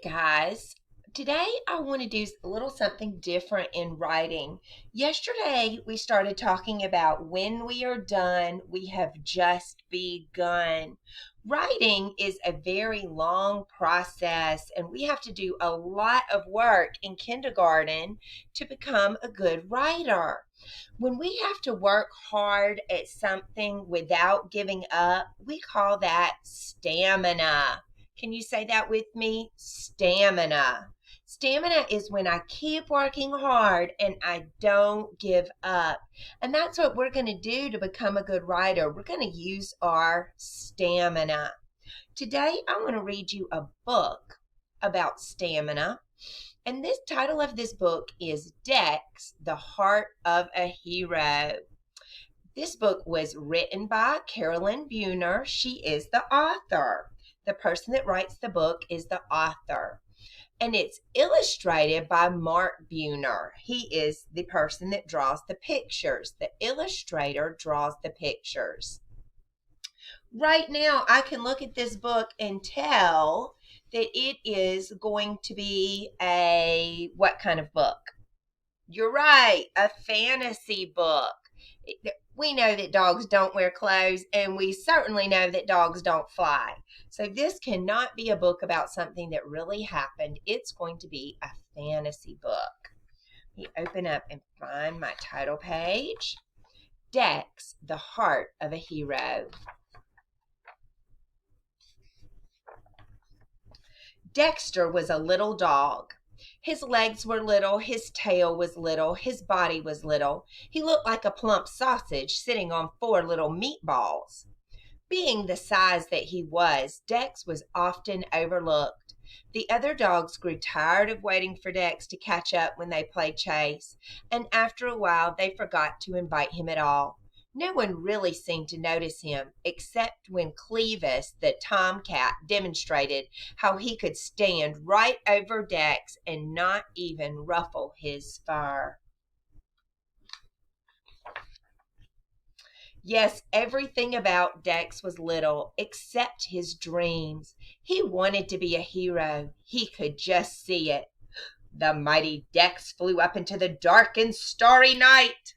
Guys, today I want to do a little something different in writing. Yesterday we started talking about when we are done, we have just begun. Writing is a very long process, and we have to do a lot of work in kindergarten to become a good writer. When we have to work hard at something without giving up, we call that stamina. Can you say that with me? Stamina. Stamina is when I keep working hard and I don't give up. And that's what we're going to do to become a good writer. We're going to use our stamina. Today, I want to read you a book about stamina. And this title of this book is Dex, the Heart of a Hero. This book was written by Carolyn Buehner. She is the author. The person that writes the book is the author. And it's illustrated by Mark Buehner. He is the person that draws the pictures. The illustrator draws the pictures. Right now, I can look at this book and tell that it is going to be what kind of book? You're right, a fantasy book. We know that dogs don't wear clothes, and we certainly know that dogs don't fly. So this cannot be a book about something that really happened. It's going to be a fantasy book. Let me open up and find my title page. Dex, the Heart of a Hero. Dexter was a little dog. His legs were little, his tail was little, his body was little. He looked like a plump sausage sitting on 4 little meatballs. Being the size that he was, Dex was often overlooked. The other dogs grew tired of waiting for Dex to catch up when they played chase, and after a while they forgot to invite him at all. No one really seemed to notice him, except when Clevis, the tomcat, demonstrated how he could stand right over Dex and not even ruffle his fur. Yes, everything about Dex was little, except his dreams. He wanted to be a hero. He could just see it. The mighty Dex flew up into the dark and starry night.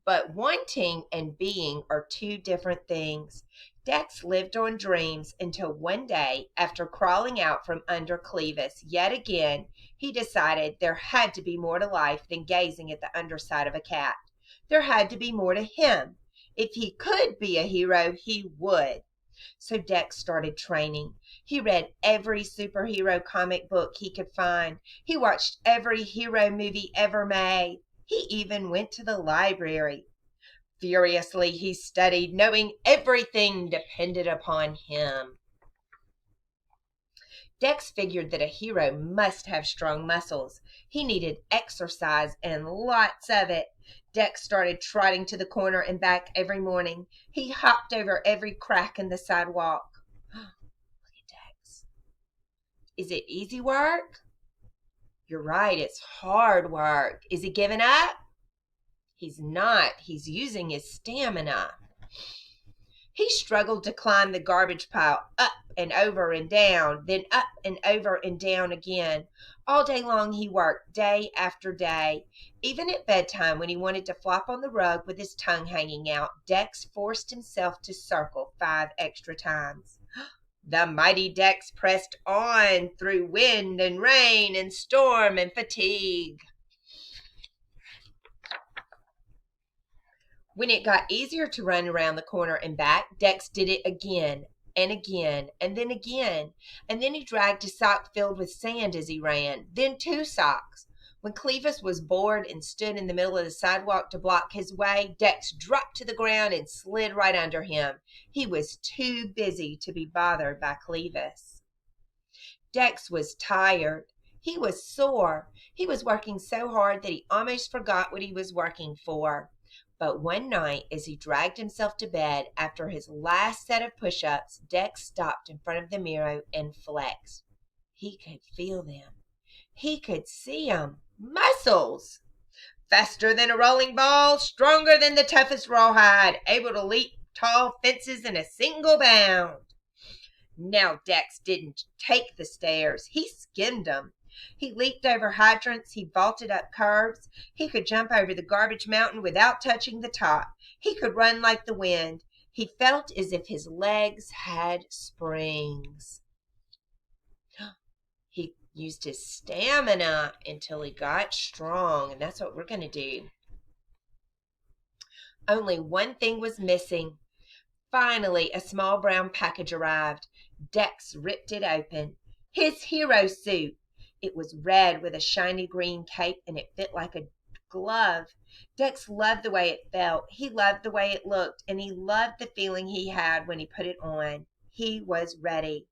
But wanting and being are 2 different things. Dex lived on dreams until one day, after crawling out from under Clevis yet again, he decided there had to be more to life than gazing at the underside of a cat. There had to be more to him. If he could be a hero, he would. So Dex started training. He read every superhero comic book he could find. He watched every hero movie ever made. He even went to the library. Furiously he studied, knowing everything depended upon him. Dex figured that a hero must have strong muscles. He needed exercise and lots of it. Dex started trotting to the corner and back every morning. He hopped over every crack in the sidewalk. Look at Dex. Is it easy work? You're right, it's hard work. Is he giving up? He's not. He's using his stamina. He struggled to climb the garbage pile up and over and down, then up and over and down again. All day long he worked, day after day. Even at bedtime, when he wanted to flop on the rug with his tongue hanging out, Dex forced himself to circle 5 extra times. The mighty Dex pressed on through wind and rain and storm and fatigue. When it got easier to run around the corner and back, Dex did it again and again and then again. And then he dragged his sock filled with sand as he ran, then 2 socks. When Clevis was bored and stood in the middle of the sidewalk to block his way, Dex dropped to the ground and slid right under him. He was too busy to be bothered by Clevis. Dex was tired. He was sore. He was working so hard that he almost forgot what he was working for. But one night, as he dragged himself to bed after his last set of push-ups, Dex stopped in front of the mirror and flexed. He could feel them. He could see them. Muscles! Faster than a rolling ball, stronger than the toughest rawhide, able to leap tall fences in a single bound. Now Dex didn't take the stairs. He skimmed them. He leaped over hydrants. He vaulted up curves. He could jump over the garbage mountain without touching the top. He could run like the wind. He felt as if his legs had springs. He used his stamina until he got strong, and that's what we're going to do. Only one thing was missing. Finally, a small brown package arrived. Dex ripped it open. His hero suit. It was red with a shiny green cape, and it fit like a glove. Dex loved the way it felt. He loved the way it looked, and he loved the feeling he had when he put it on. He was ready.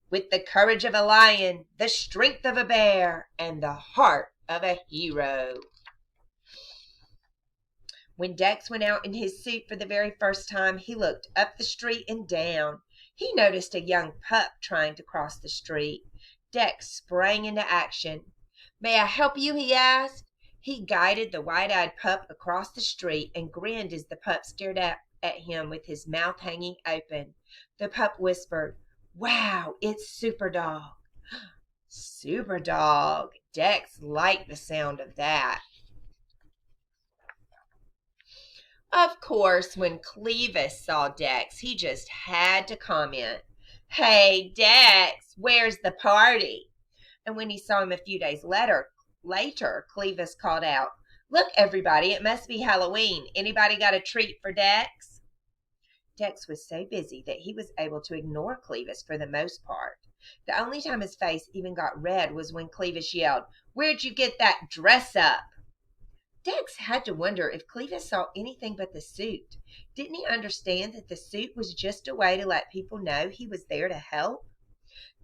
With the courage of a lion, the strength of a bear, and the heart of a hero. When Dex went out in his suit for the very first time, he looked up the street and down. He noticed a young pup trying to cross the street. Dex sprang into action. "May I help you?" he asked. He guided the wide-eyed pup across the street and grinned as the pup stared up at him with his mouth hanging open. The pup whispered, "Wow, it's Superdog." Superdog. Dex liked the sound of that. Of course, when Clevis saw Dex, he just had to comment, "Hey, Dex, where's the party?" And when he saw him a few days later, Clevis called out, "Look, everybody, it must be Halloween. Anybody got a treat for Dex?" Dex was so busy that he was able to ignore Clevis for the most part. The only time his face even got red was when Clevis yelled, "Where'd you get that dress up?" Dex had to wonder if Clevis saw anything but the suit. Didn't he understand that the suit was just a way to let people know he was there to help?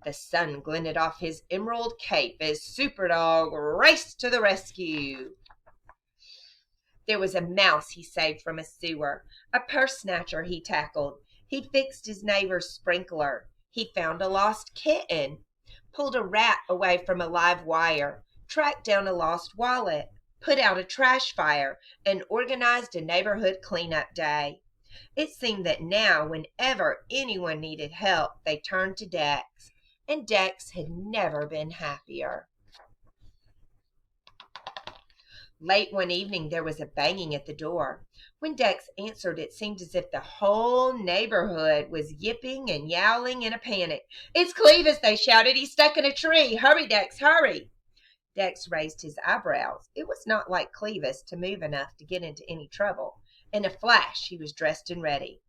The sun glinted off his emerald cape as Superdog raced to the rescue. There was a mouse he saved from a sewer, a purse snatcher he tackled. He fixed his neighbor's sprinkler. He found a lost kitten, pulled a rat away from a live wire, tracked down a lost wallet, put out a trash fire, and organized a neighborhood cleanup day. It seemed that now, whenever anyone needed help, they turned to Dex, and Dex had never been happier. Late one evening, there was a banging at the door. When Dex answered, it seemed as if the whole neighborhood was yipping and yowling in a panic. "It's Clevis," they shouted. "He's stuck in a tree. Hurry, Dex, hurry." Dex raised his eyebrows. It was not like Clevis to move enough to get into any trouble. In a flash, he was dressed and ready.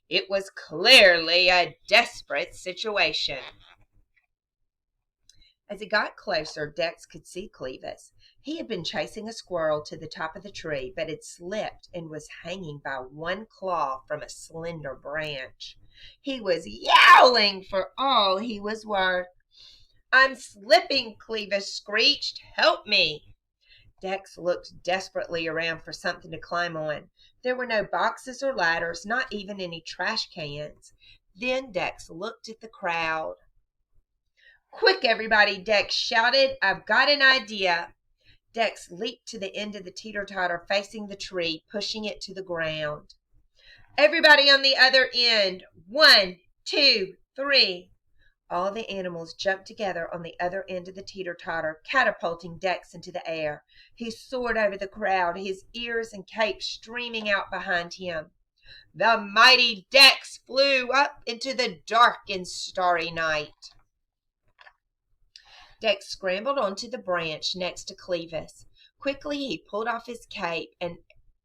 It was clearly a desperate situation. As he got closer, Dex could see Clevis. He had been chasing a squirrel to the top of the tree, but had slipped and was hanging by one claw from a slender branch. He was yowling for all he was worth. "I'm slipping," Clevis screeched. "Help me." Dex looked desperately around for something to climb on. There were no boxes or ladders, not even any trash cans. Then Dex looked at the crowd. "Quick, everybody," Dex shouted. "I've got an idea." Dex leaped to the end of the teeter-totter facing the tree, pushing it to the ground. "Everybody on the other end. 1, 2, 3. All the animals jumped together on the other end of the teeter-totter, catapulting Dex into the air. He soared over the crowd, his ears and cape streaming out behind him. The mighty Dex flew up into the dark and starry night. Dex scrambled onto the branch next to Clevis. Quickly he pulled off his cape and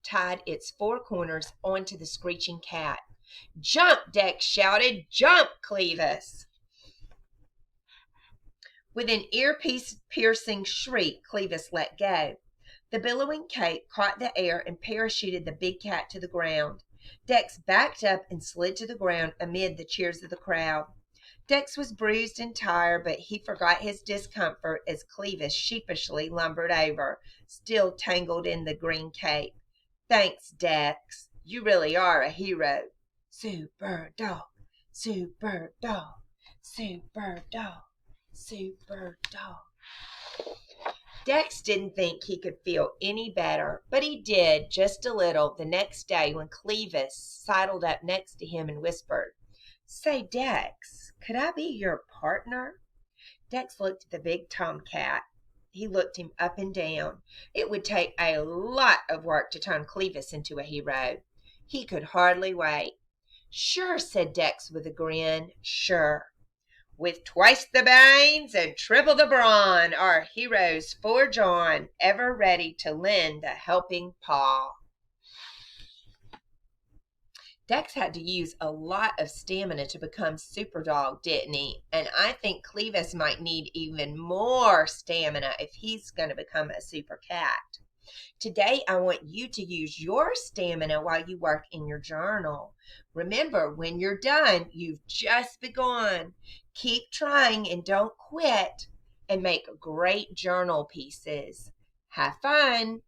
tied its 4 corners onto the screeching cat. "Jump!" Dex shouted. "Jump, Clevis!" With an ear-piercing shriek, Clevis let go. The billowing cape caught the air and parachuted the big cat to the ground. Dex backed up and slid to the ground amid the cheers of the crowd. Dex was bruised and tired, but he forgot his discomfort as Clevis sheepishly lumbered over, still tangled in the green cape. "Thanks, Dex. You really are a hero." Superdog, Superdog, Superdog, Superdog. Dex didn't think he could feel any better, but he did just a little the next day when Clevis sidled up next to him and whispered, Say, Dex, could I be your partner? Dex looked at the big tomcat. He looked him up and down. It would take a lot of work to turn Clevis into a hero. He could hardly wait. Sure, said Dex with a grin. Sure. With twice the brains and triple the brawn, our heroes forge on, ever ready to lend a helping paw. Dex had to use a lot of stamina to become Superdog, didn't he? And I think Clevis might need even more stamina if he's going to become a super cat. Today, I want you to use your stamina while you work in your journal. Remember, when you're done, you've just begun. Keep trying and don't quit, and make great journal pieces. Have fun!